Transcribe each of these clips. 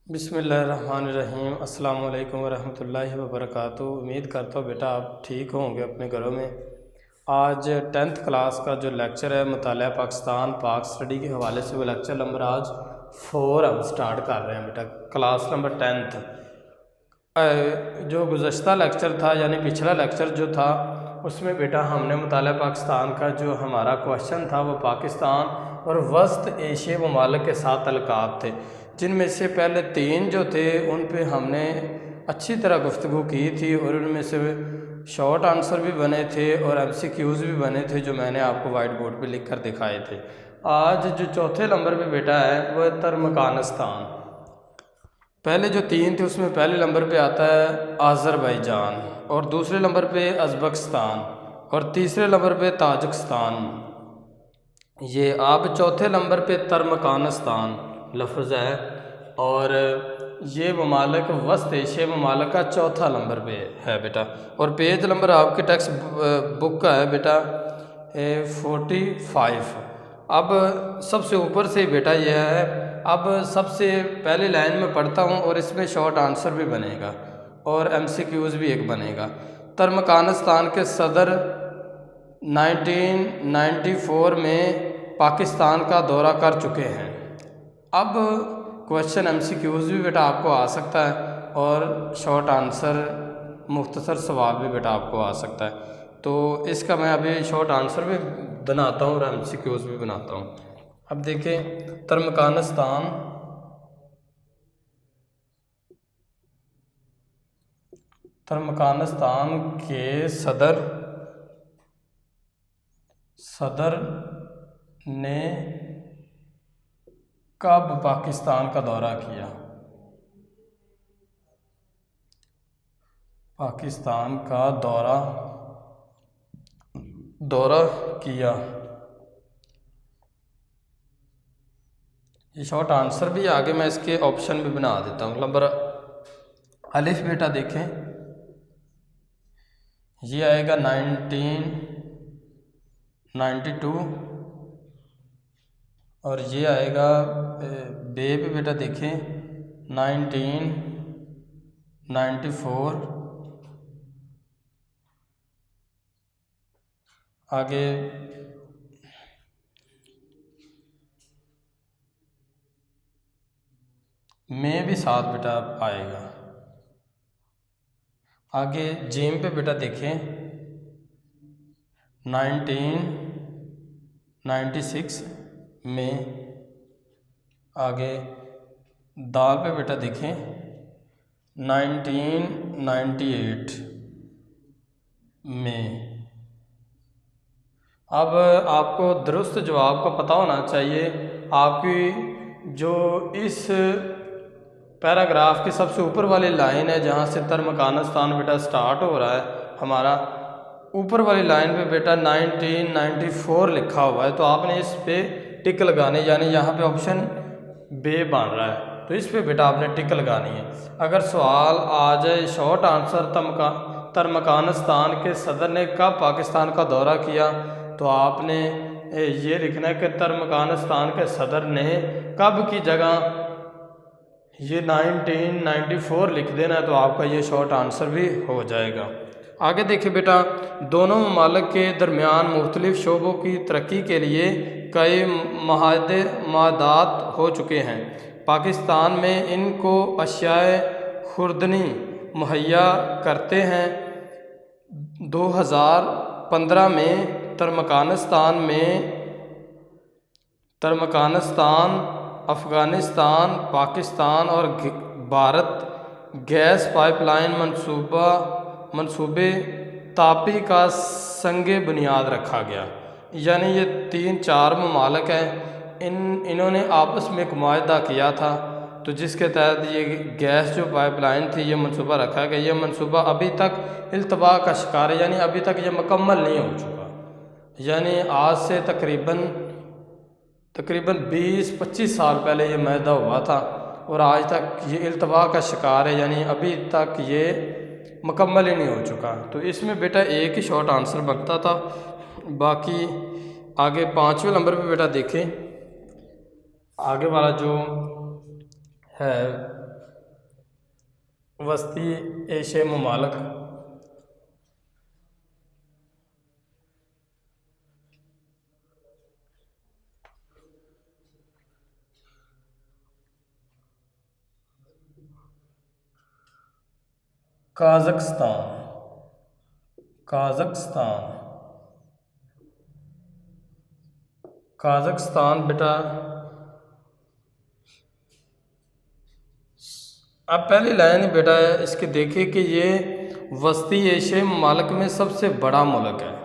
बिस्मिल्लाहिर्रहमानिर्रहीम। अस्सलाम वालेकुम वरहमतुल्लाहि वबरकातुहू। उम्मीद करता हूँ बेटा आप ठीक होंगे अपने घरों में। आज 10th क्लास का जो लेक्चर है मुतालिया पाकिस्तान पाक स्टडी के हवाले से, वो लेक्चर नंबर आज 4 हम स्टार्ट कर रहे हैं बेटा, क्लास नंबर 10th। जो गुज़श्ता लेक्चर था यानी पिछला लेक्चर जो था उसमें बेटा हमने मुतालिया पाकिस्तान का जो हमारा क्वेश्चन था वो पाकिस्तान और वस्त एशियाई ममालिक के साथ तल्लुकात थे, जिनमें से पहले 3 जो थे उन पे हमने अच्छी तरह गुफ्तगू की थी और उनमें से शॉर्ट आंसर भी बने थे और MCQs भी बने थे जो मैंने आपको वाइट बोर्ड पे लिख कर दिखाए थे। आज जो चौथे नंबर पे बेटा है वह तुर्कमेनिस्तान। पहले जो 3 थे उसमें पहले नंबर पे आता है आज़रबाईजान और दूसरे नंबर पे अज़बकिस्तान और तीसरे नंबर पे ताजिकिस्तान। ये अब चौथे नंबर पे तुर्कमेनिस्तान लफ्ज़ है और ये ममालिक वस्त एशियाई ममालिक का चौथा नंबर पे है बेटा। और पेज नंबर आपके टेक्स्ट बुक का है बेटा 45। अब सबसे ऊपर से बेटा यह है, अब सबसे पहली लाइन में पढ़ता हूँ और इसमें शॉर्ट आंसर भी बनेगा और MCQs भी एक बनेगा। तुर्कमेनिस्तान के सदर 1994 में पाकिस्तान का दौरा कर चुके हैं। अब क्वेश्चन MCQs भी बेटा आपको आ सकता है और शॉर्ट आंसर मुख्तसर सवाल भी बेटा आपको आ सकता है। तो इसका मैं अभी शॉर्ट आंसर भी बनाता हूँ और MCQs भी बनाता हूँ। अब देखिए तुर्कमेनिस्तान के सदर ने कब पाकिस्तान का दौरा किया? पाकिस्तान का दौरा किया। ये शॉर्ट आंसर भी आगे मैं इसके ऑप्शन भी बना देता हूँ। नंबर अलिफ बेटा देखें, ये आएगा 1992 और ये आएगा बे पे बेटा देखें 1994। आगे में भी साथ बेटा आएगा। आगे जेम पे बेटा देखें 1996 में। आगे दाल पे बेटा देखें 1998 में। अब आपको दुरुस्त जवाब को पता होना चाहिए। आपकी जो इस पैराग्राफ की सबसे ऊपर वाली लाइन है जहाँ से तुर्कमेनिस्तान बेटा स्टार्ट हो रहा है हमारा, ऊपर वाली लाइन पे बेटा 1994 लिखा हुआ है, तो आपने इस पे टिक लगाने, यानी यहाँ पे ऑप्शन बे बन रहा है तो इस पे बेटा आपने टिक लगानी है। अगर सवाल आ जाए शॉर्ट आंसर तुर्कमेनिस्तान के सदर ने कब पाकिस्तान का दौरा किया, तो आपने ये लिखना है कि तुर्कमेनिस्तान के सदर ने कब की जगह ये 1994 लिख देना है, तो आपका ये शॉर्ट आंसर भी हो जाएगा। आगे देखिए बेटा, दोनों ममालिक के दरमियान मुख्तलिफ शोबों की तरक्की के लिए कई मुआहदात हो चुके हैं। पाकिस्तान में इनको अशियाए खुर्दनी मुहैया करते हैं। 2015 में तुर्कमेनिस्तान, अफ़गानिस्तान, पाकिस्तान और भारत गैस पाइपलाइन मंसूबे तापी का संगे बुनियाद रखा गया। यानी ये 3-4 ममालिक हैं, इन्होंने आपस में एक मुआहदा किया था, तो जिसके तहत ये गैस जो पाइपलाइन थी ये मंसूबा रखा गया। ये मंसूबा अभी तक इल्तबा का शिकार है, यानी अभी तक ये मुकम्मल नहीं हो चुका। यानी आज से तकरीबन 20-25 साल पहले ये मुआहदा हुआ था और आज तक ये इल्तबा का शिकार है, यानी अभी तक ये मुकम्मल ही नहीं हो चुका। तो इसमें बेटा एक ही शॉर्ट आंसर बनता था। बाकी आगे 5वें नंबर पे बेटा देखें, आगे वाला जो है वस्ती एशियाई ममालिक। काज़ाकिस्तान, काज़ाकिस्तान, काज़ाकिस्तान बेटा। अब पहली लाइन बेटा है इसके देखिए कि ये वस्ती एशियाई ममालिक में सबसे बड़ा मुल्क है।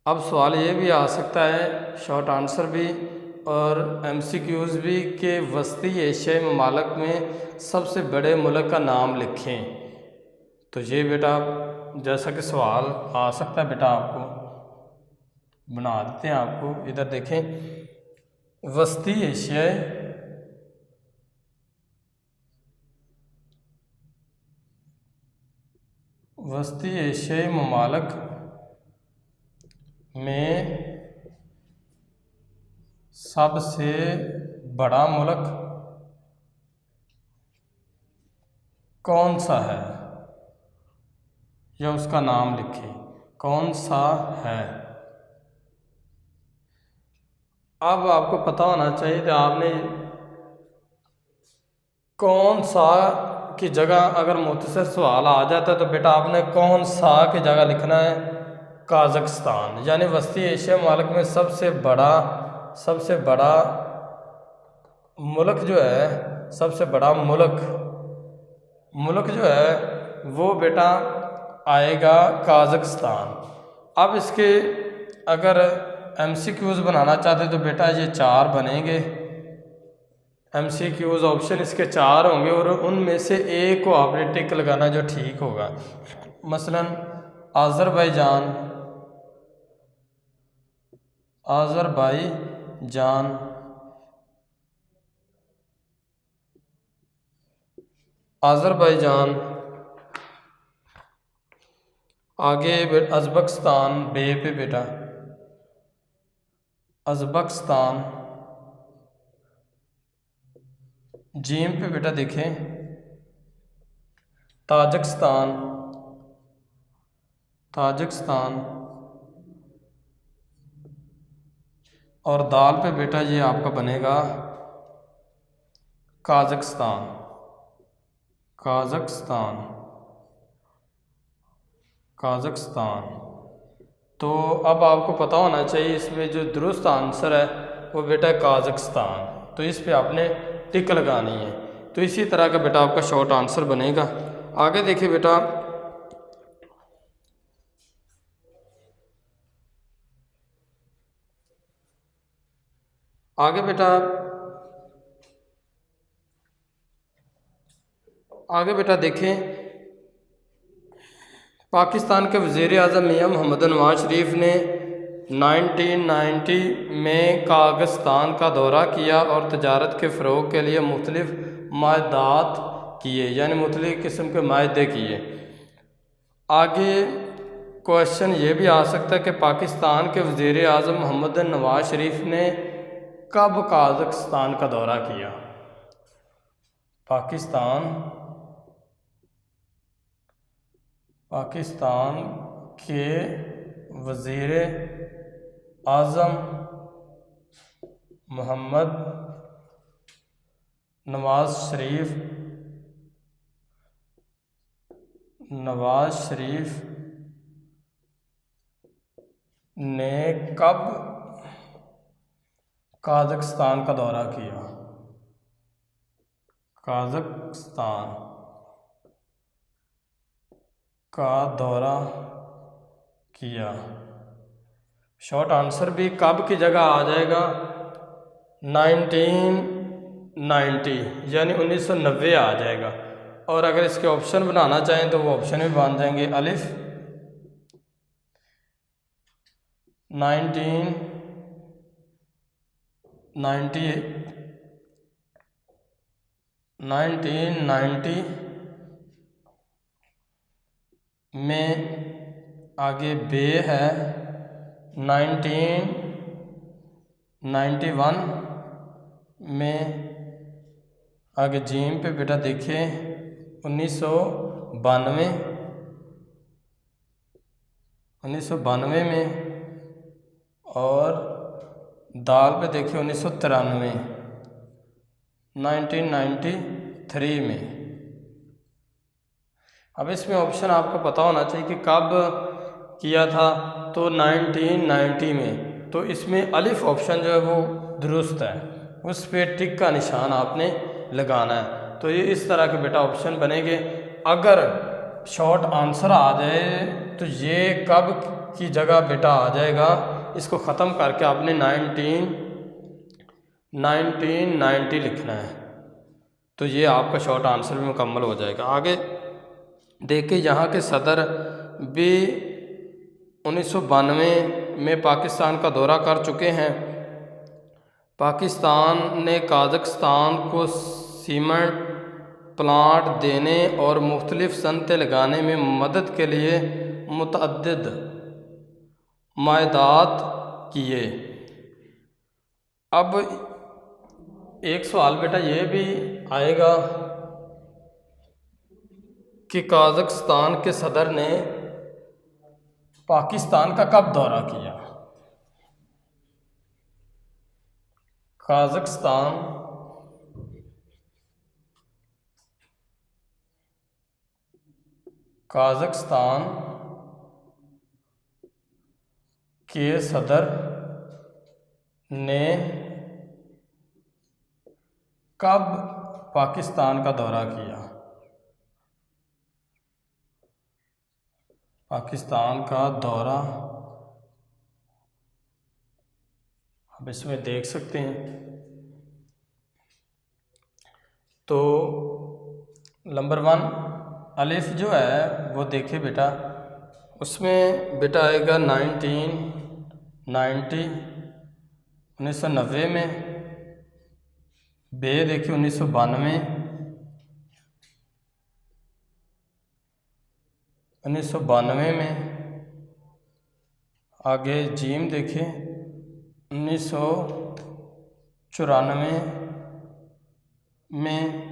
अब सवाल ये भी आ सकता है, शॉर्ट आंसर भी और MCQs भी, कि वस्ती एशियाई ममालिक में सबसे बड़े मुल्क का नाम लिखें। तो ये बेटा जैसा कि सवाल आ सकता है बेटा, आपको बना देते हैं। आपको इधर देखें, वस्ती एशियाई ममालिक में सबसे बड़ा मुल्क कौन सा है, या उसका नाम लिखें, कौन सा है। अब आपको पता होना चाहिए कि आपने कौन सा की जगह अगर मुख्तसर सवाल आ जाता है तो बेटा आपने कौन सा की जगह लिखना है काज़ाकिस्तान, यानी वस्ती एशिया ममालिक में सबसे बड़ा मुल्क जो है, सबसे बड़ा मुल्क जो है वो बेटा आएगा काज़ाकिस्तान। अब इसके अगर MCQs बनाना चाहते तो बेटा ये 4 बनेंगे। MCQs ऑप्शन इसके 4 होंगे और उनमें से एक को आपने टिक लगाना जो ठीक होगा। मसलन आज़रबाईजान, आगे अज़बकिस्तान बे पे बेटा, अज़बकिस्तान। जीम पे बेटा देखें ताजिकिस्तान, और दाल पे बेटा ये आपका बनेगा काज़ाकिस्तान। तो अब आपको पता होना चाहिए इसमें जो दुरुस्त आंसर है वो बेटा काज़ाकिस्तान, तो इस पे आपने टिक लगानी है। तो इसी तरह का बेटा आपका शॉर्ट आंसर बनेगा। आगे देखिए बेटा, आगे बेटा देखें, पाकिस्तान के वज़ीर आज़म मियां मोहम्मद नवाज शरीफ ने 1990 में काज़ाकिस्तान का दौरा किया और तजारत के फ़रोग़ के लिए मुख्तलिफ़ माहदात किए, यानी मुख्तलिफ़ किस्म के माहदे किए। आगे क्वेश्चन ये भी आ सकता है कि पाकिस्तान के वज़ीर आज़म मोहम्मद नवाज शरीफ ने कब काज़ाकिस्तान का दौरा किया। पाकिस्तान के वज़ीर आज़म मोहम्मद नवाज शरीफ ने कब काज़ाकिस्तान का दौरा किया। काज़ाकिस्तान का दौरा किया, शॉर्ट आंसर भी कब की जगह आ जाएगा 1990, यानी 1990 आ जाएगा। और अगर इसके ऑप्शन बनाना चाहें तो वो ऑप्शन भी बन जाएंगे। अलिफ 1990 में, आगे बे है 1991 में, आगे जीम पे बेटा देखें 1992 में, और दाल पे देखिए 1993 में। अब इसमें ऑप्शन आपको पता होना चाहिए कि कब किया था, तो 1990 में। तो इसमें अलिफ ऑप्शन जो है वो दुरुस्त है, उस पर टिक का निशान आपने लगाना है। तो ये इस तरह के बेटा ऑप्शन बनेंगे। अगर शॉर्ट आंसर आ जाए तो ये कब की जगह बेटा आ जाएगा, इसको ख़त्म करके आपने 1990 लिखना है, तो ये आपका शॉर्ट आंसर भी मुकम्मल हो जाएगा। आगे देखिए, यहाँ के सदर भी 1992 में पाकिस्तान का दौरा कर चुके हैं। पाकिस्तान ने कजाकिस्तान को सीमेंट प्लांट देने और मुख्तलिफ सनतें लगाने में मदद के लिए मुतअद्दिद माहदात किए। अब एक सवाल बेटा ये भी आएगा कि कजाकिस्तान के सदर ने पाकिस्तान का कब दौरा किया। कजाकिस्तान के सदर ने कब पाकिस्तान का दौरा किया। पाकिस्तान का दौरा अब इसमें देख सकते हैं। तो नंबर 1 अलिफ जो है वो देखिए बेटा, उसमें बेटा आएगा 1990 में। बे देखिए 1992 में। आगे जीम देखिए 1994 में,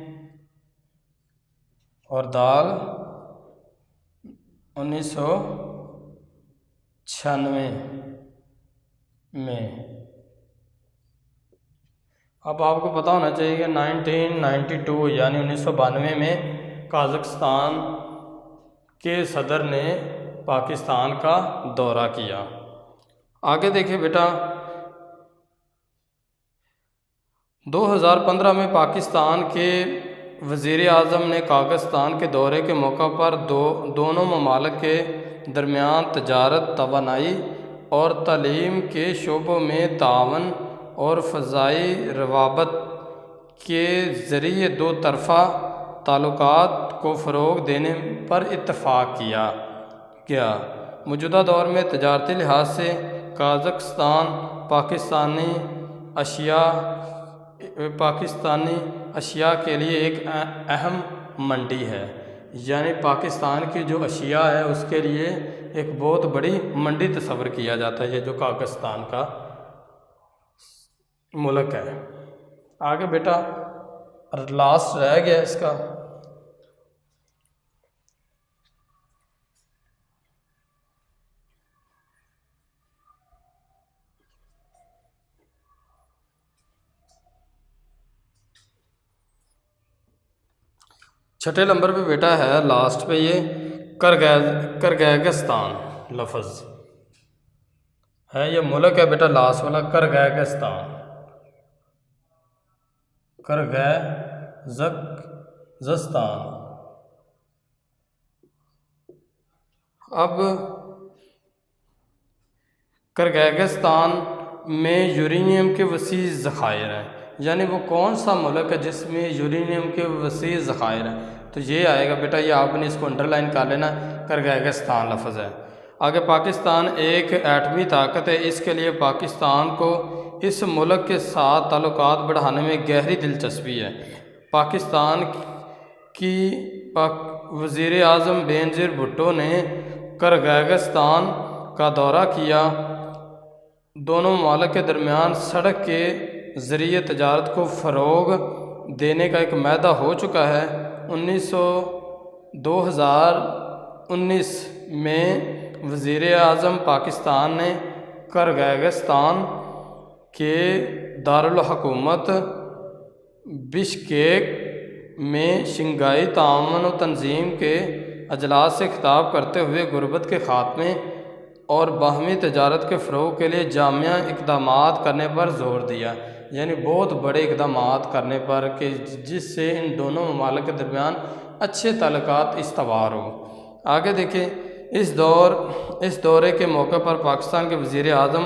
और दाल 1996 में। अब आपको पता होना चाहिए कि 1992 यानी 1992 में कजाकिस्तान के सदर ने पाकिस्तान का दौरा किया। आगे देखिए बेटा, 2015 में पाकिस्तान के वज़ीर आज़म ने कजाकिस्तान के दौरे के मौका पर दोनों ममालिक के दरमियान तजारत, तवानाई और तालीम के शोबों में तावन और फ़ज़ाई रवाबत के ज़रिए दो तरफ़ा ताल्लुकात को फ़रोग़ देने पर इत्तफ़ाक़ किया गया। मौजूदा दौर में तजारती लिहाज से कजाकिस्तान पाकिस्तानी अशिया के लिए एक अहम मंडी है, यानी पाकिस्तान की जो अशिया है उसके लिए एक बहुत बड़ी मंडी तस्वर किया जाता है, ये जो कजाकिस्तान का मुल्क है। आगे बेटा लास्ट रह गया इसका, छठे नंबर पे बेटा है लास्ट पे ये किर्गिज़स्तान लफ्ज़ है, ये मुल्क है बेटा लास्ट वाला किर्गिज़स्तान। अब किर्गिज़स्तान में यूरेनियम के वसी ज़खायर हैं, यानी वो कौन सा मुल्क है जिसमें यूरेनियम के वसी ज़खायर हैं। तो ये आएगा बेटा, ये आपने इसको अंडरलाइन कर लेना, किर्गिज़स्तान लफ्ज़ है। आगे पाकिस्तान एक एटमी ताकत है, इसके लिए पाकिस्तान को इस मुल्क के साथ ताल्लुकात बढ़ाने में गहरी दिलचस्पी है। पाकिस्तान की वज़ीर आज़म बेनज़ीर भुट्टो ने किर्गिज़स्तान का दौरा किया। दोनों ममालिक के दरमियान सड़क के ज़रिए तजारत को फ़रोग़ देने का एक माहदा हो चुका है। 19 2019 में वज़ीर आज़म पाकिस्तान ने किर्गिज़स्तान के दारुल हुकूमत बिश्केक में शंघाई ताउन तंजीम के अजलास से खिताब करते हुए गुर्बत के ख़ात्मे और बाहमी तजारत के फ़रोग़ के लिए जामिया इक़दामात करने पर ज़ोर दिया। यानी बहुत बड़े इक़दामात करने पर कि जिससे इन दोनों ममालिक के दरमियान अच्छे ताल्लुकात इस्तवार हो। आगे देखें, इस दौरे के मौके पर पाकिस्तान के वज़ीर आज़म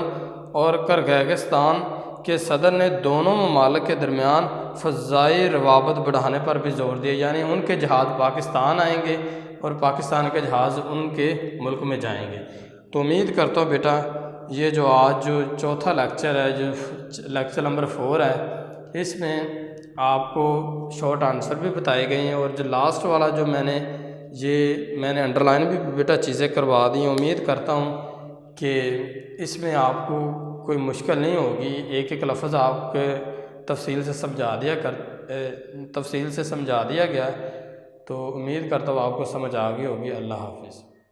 और किर्गिज़स्तान के सदर ने दोनों ममालिक के दरमियान फ़ज़ाई रवाबत बढ़ाने पर भी ज़ोर दिया। यानी उनके जहाज़ पाकिस्तान आएंगे और पाकिस्तान के जहाज़ उनके मुल्क में जाएंगे। तो उम्मीद करता हूँ बेटा ये जो आज जो चौथा लेक्चर है, जो लेक्चर नंबर 4 है, इसमें आपको शॉर्ट आंसर भी बताए गए हैं और जो लास्ट वाला जो मैंने अंडरलाइन भी बेटा चीज़ें करवा दी। उम्मीद करता हूँ कि इसमें आपको कोई मुश्किल नहीं होगी। एक एक लफ्ज़ आपके तफसील से समझा दिया गया। तो उम्मीद करता हूँ आपको समझ आ गई होगी। अल्लाह हाफ़िज़।